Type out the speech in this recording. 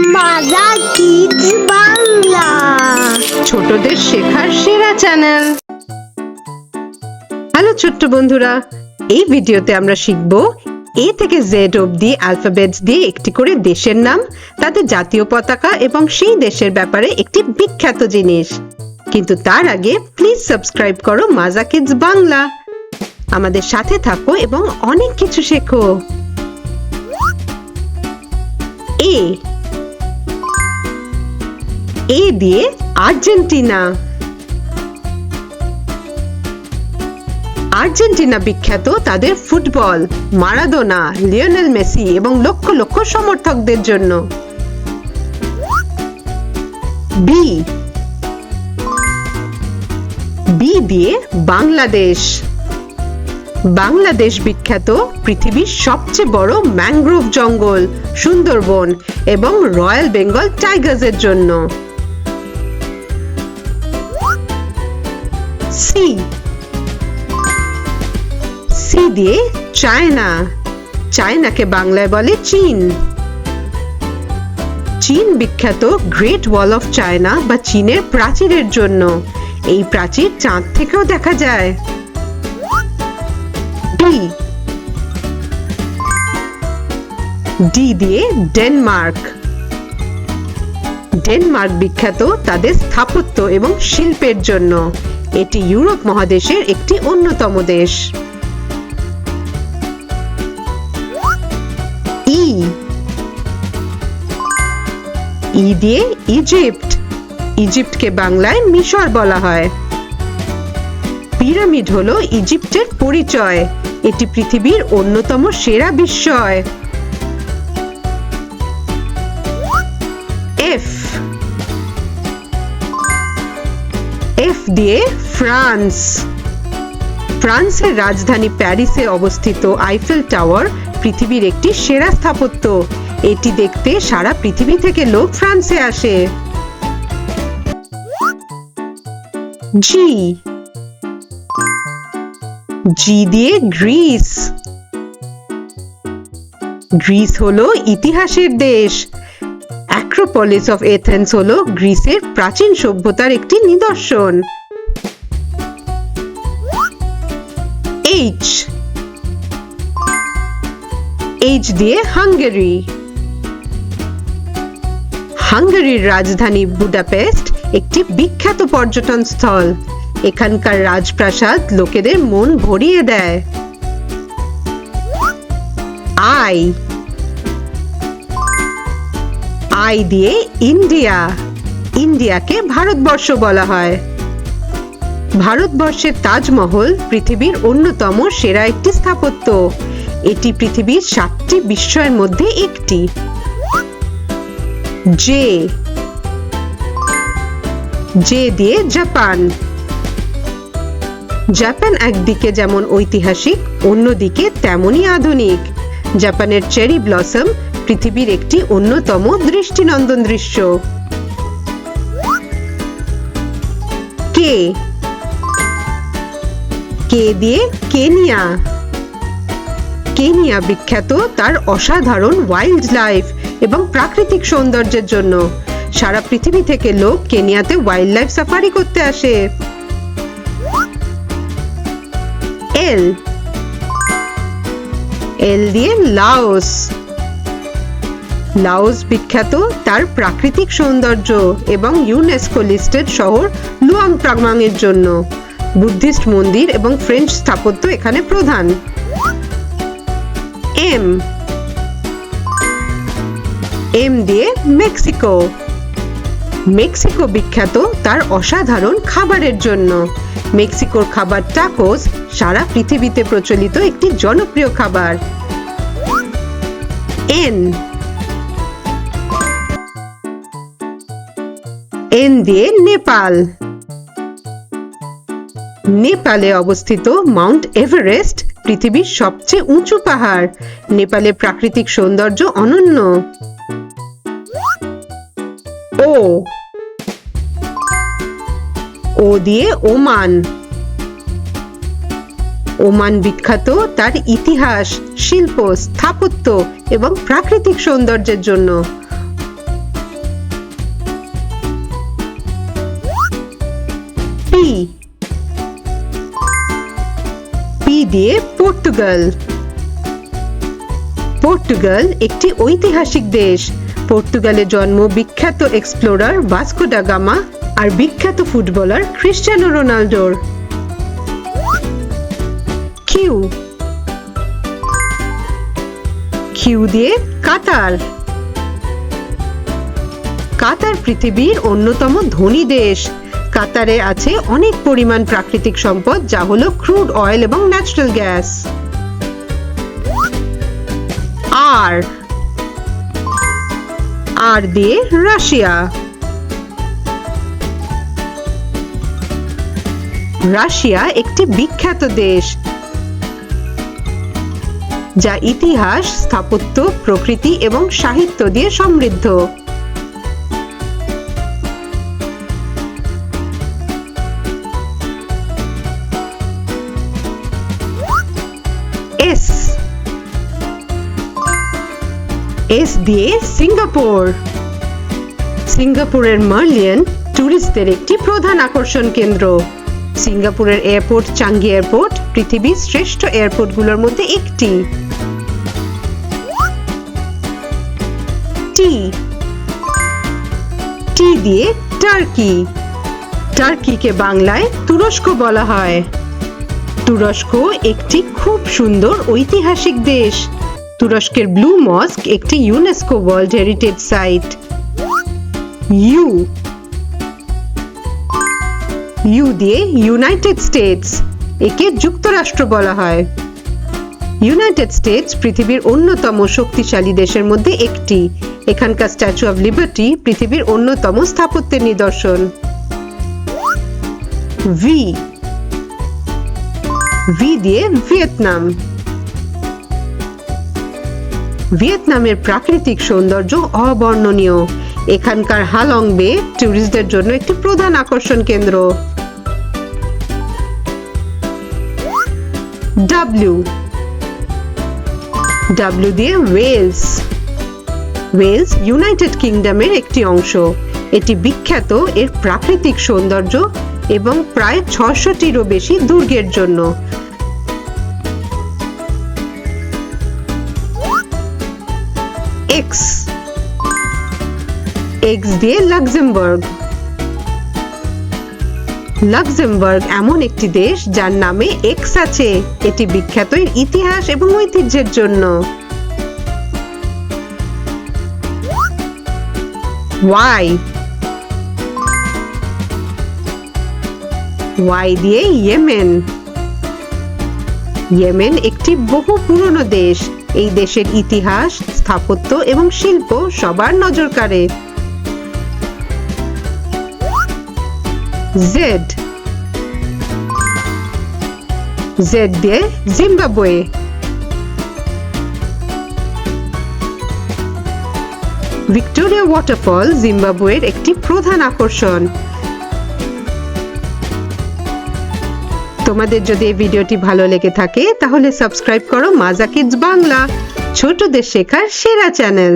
মাজা কিডস বাংলা, ছোটদের শেখার সেরা চ্যানেল। হ্যালো ছোট্ট বন্ধুরা, এই ভিডিওতে আমরা শিখব এ থেকে জেড অবধি অ্যালফাবেটস দিয়ে একটি করে দেশের নাম, তাদের জাতীয় পতাকা এবং সেই দেশের ব্যাপারে একটি বিখ্যাত জিনিস। কিন্তু তার আগে প্লিজ সাবস্ক্রাইব করো মাজা কিডস বাংলা। আমাদের সাথে থাকো এবং অনেক কিছু শেখো। এ দিয়ে আর্জেন্টিনা। আর্জেন্টিনা বিখ্যাত তাদের ফুটবল, মারাদোনা, লিওনেল মেসি এবং লক্ষ লক্ষ সমর্থকদের জন্য। বি দিয়ে বাংলাদেশ। বাংলাদেশ বিখ্যাত পৃথিবীর সবচেয়ে বড় ম্যানগ্রোভ জঙ্গল, সুন্দরবন এবং রয়্যাল বেঙ্গল টাইগার্সের জন্য। সি দিয়ে চায়না। চায়নাকে বাংলায় বলে চীন। চীন বিখ্যাত গ্রেট ওয়াল অফ চায়না বা চীনের প্রাচীরের জন্য। এই প্রাচীর চাঁদ থেকেও দেখা যায়। ডি দিয়ে ডেনমার্ক। ডেনমার্ক বিখ্যাত তাদের স্থাপত্য এবং শিল্পের জন্য। এটি ইউরোপ মহাদেশের একটি অন্যতম দেশ। ই দিয়ে ইজিপ্ট। ইজিপ্টকে বাংলায় মিশর বলা হয়। পিরামিড হলো ইজিপ্টের পরিচয়। এটি পৃথিবীর অন্যতম সেরা বিস্ময়। এফ দিয়ে ফ্রান্স। ফ্রান্সের রাজধানী প্যারিসে অবস্থিত আইফেল টাওয়ার পৃথিবীর একটি সেরা স্থাপত্য। এটি দেখতে সারা পৃথিবী থেকে লোক ফ্রান্সে আসে। জি দিয়ে গ্রিস। গ্রিস হলো ইতিহাসের দেশ। অ্যাক্রোপলিস অফ এথেন্স হলো গ্রিসের প্রাচীন সভ্যতার একটি নিদর্শন। এইচ দিয়ে হাঙ্গেরি। হাঙ্গেরির রাজধানী বুদাপেস্ট একটি বিখ্যাত পর্যটন স্থল। এখানকার রাজপ্রাসাদ লোকেদের মন ভরিয়ে দেয়। আই দিয়ে ইন্ডিয়া। ইন্ডিয়াকে ভারতবর্ষ বলা হয়। ভারতবর্ষের তাজমহল পৃথিবীর অন্যতম সেরা একটি স্থাপত্য। এটি পৃথিবীর 7টি বিস্ময়ের মধ্যে একটি। জে দিয়ে জাপান। জাপান একদিকে যেমন ঐতিহাসিক, অন্যদিকে তেমনই আধুনিক। জাপানের চেরি ব্লসম পৃথিবীর একটি অন্যতম দৃষ্টিনন্দন দৃশ্য। কে দিয়ে কেনিয়া। কেনিয়া বিখ্যাত তার অসাধারণ ওয়াইল্ড লাইফ এবং প্রাকৃতিক সৌন্দর্যের জন্য। সারা পৃথিবী থেকে লোক কেনিয়াতে ওয়াইল্ড লাইফ সাফারি করতে আসে। এল দিয়ে লাওস। লাওস বিখ্যাত তার প্রাকৃতিক সৌন্দর্য এবং ইউনেস্কো লিস্টেড শহর লুয়াং প্রামাং এর জন্য। বুদ্ধিস্ট মন্দির এবং ফ্রেঞ্চ স্থাপত্য এখানে প্রধান। এম দিয়ে মেক্সিকো। মেক্সিকো বিখ্যাত তার অসাধারণ খাবারের জন্য। মেক্সিকোর খাবার টাকোস সারা পৃথিবীতে প্রচলিত একটি জনপ্রিয় খাবার। এন দিয়ে নেপাল। নেপালে অবস্থিত মাউন্ট এভারেস্ট পৃথিবীর সবচেয়ে উঁচু পাহাড়। নেপালের প্রাকৃতিক সৌন্দর্য অনন্য। ও দিয়ে ওমান। ওমান বিখ্যাত তার ইতিহাস, শিল্প, স্থাপত্য এবং প্রাকৃতিক সৌন্দর্যের জন্য। পি দিয়ে পর্তুগাল। পর্তুগাল একটি ঐতিহাসিক দেশ। পর্তুগালে জন্ম বিখ্যাত এক্সপ্লোরার ভাস্কো ডা গামা আর বিখ্যাত ফুটবলার ক্রিস্টিয়ানো রোনাল্ডোর। কিউ দিয়ে কাতার। কাতার পৃথিবীর অন্যতম ধনী দেশ। কাতারে আছে অনেক পরিমাণ প্রাকৃতিক সম্পদ, যা হলো ক্রুড অয়েল এবং ন্যাচারাল গ্যাস। আর দিয়ে রাশিয়া। রাশিয়া একটি বিখ্যাত দেশ, যা ইতিহাস, স্থাপত্য, প্রকৃতি এবং সাহিত্য দিয়ে সমৃদ্ধ। এস দিয়ে সিঙ্গাপুর। সিঙ্গাপুরের মার্লিয়ন ট্যুরিস্টদের একটি প্রধান আকর্ষণ কেন্দ্র। সিঙ্গাপুরের এয়ারপোর্ট চাঙ্গি এয়ারপোর্ট পৃথিবীর শ্রেষ্ঠ এয়ারপোর্টগুলোর মধ্যে একটি। টি দিয়ে টার্কি। টার্কিকে বাংলায় তুরস্ক বলা হয়। তুরস্ক একটি খুব সুন্দর ঐতিহাসিক দেশ। তুরস্কের ব্লু মস্ক একটি UNESCO world heritage site. U দিয়ে ইউনাইটেড স্টেটস। একে যুক্তরাষ্ট্র বলা হয়। ইউনাইটেড স্টেটস পৃথিবীর অন্যতম শক্তিশালী দেশের মধ্যে একটি। এখানকার স্ট্যাচু অফ লিবার্টি পৃথিবীর অন্যতম স্থাপত্যের নিদর্শন। ভি দিয়ে ভিয়েতনাম। ভিয়েতনামের প্রাকৃতিক সৌন্দর্য অবর্ণনীয়। এখানকার হালং বে ট্যুরিস্টদের জন্য একটি প্রধান আকর্ষণ কেন্দ্র। ডাব্লিউ দিয়ে ওয়েলস। ওয়েলস ইউনাইটেড কিংডমের একটি অংশ। এটি বিখ্যাত এর প্রাকৃতিক সৌন্দর্য এবং প্রায় 600টিরও বেশি দুর্গের জন্য। এক্স দিয়ে লাক্সেমবার্গ। লাক্সেমবার্গ এমন একটি দেশ যার নামে এক্স আছে। এটি বিখ্যাত এর ইতিহাস এবং ঐতিহ্যের জন্য। ওয়াই দিয়ে ইয়েমেন। ইয়েমেন একটি বহু পুরনো দেশ। এই দেশের ইতিহাস, স্থাপত্য এবং শিল্প সবার নজর কাড়ে। জেড দিয়ে জিম্বাবুয়ে। ভিক্টোরিয়া ওয়াটারফল জিম্বাবুয়ের একটি প্রধান আকর্ষণ। তোমাদের যদি এই ভিডিওটি ভালো লেগে থাকে তাহলে সাবস্ক্রাইব করো মাজা কিডস বাংলা, ছোটদের শেখার সেরা চ্যানেল।